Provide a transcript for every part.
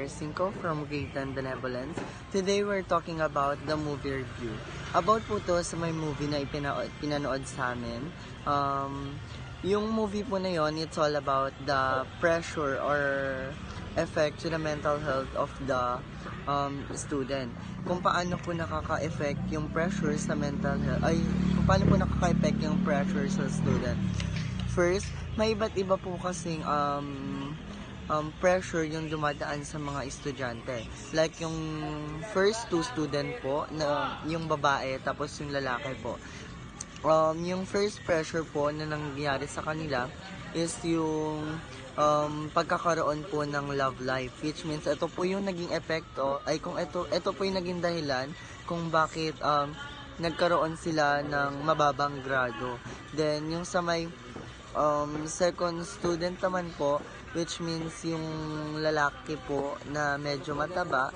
Armando 5 from Grade 10 Benevolence. Today we're talking about the movie review. About po to sa may movie na pinanood sa amin. Yung movie po na yon, it's all about the pressure or effect to the mental health of the student. Kung paano po nakaka-effect yung pressure sa mental health, kung paano po nakaka-effect yung pressure sa student. First, may iba't iba po kasing pressure yung dumadaan sa mga estudyante. Like yung first two student po, na yung babae, tapos yung lalaki po. Yung first pressure po na nangyari sa kanila is yung pagkakaroon po ng love life, which means ito po yung naging epekto, kung ito po yung naging dahilan kung bakit nagkaroon sila ng mababang grado. Then yung sa may second student naman po, which means yung lalaki po na medyo mataba,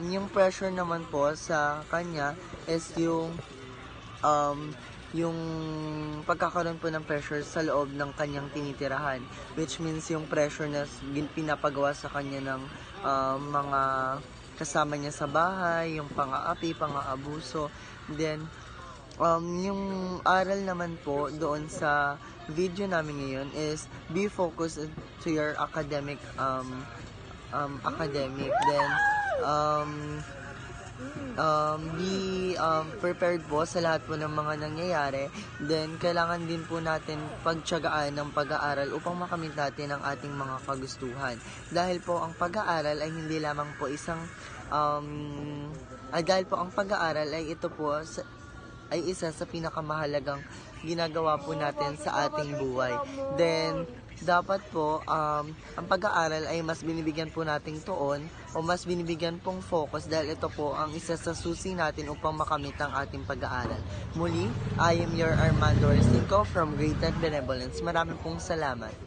yung pressure naman po sa kanya is yung pagkakaroon po ng pressure sa loob ng kanyang tinitirahan, which means yung pressure na pinapagawa sa kanya ng mga kasama niya sa bahay, yung pang-aapi, pang-aabuso. Then yung aral naman po doon sa video namin ngayon is be focused to your academic. Then be prepared po sa lahat po ng mga nangyayari. Then kailangan din po natin pagtiyagaan ng pag-aaral upang makamit natin ang ating mga kagustuhan. Dahil po ang pag-aaral ay hindi lamang po isang dahil po ang pag-aaral ay ito po ay isa sa pinakamahalagang ginagawa po natin sa ating buhay. Then, dapat po, ang pag-aaral ay mas binibigyan po nating tuon o mas binibigyan pong focus dahil ito po ang isa sa susi natin upang makamit ang ating pag-aaral. Muli, I am your Armando 5 from Grade 10 Benevolence. Maraming pong salamat.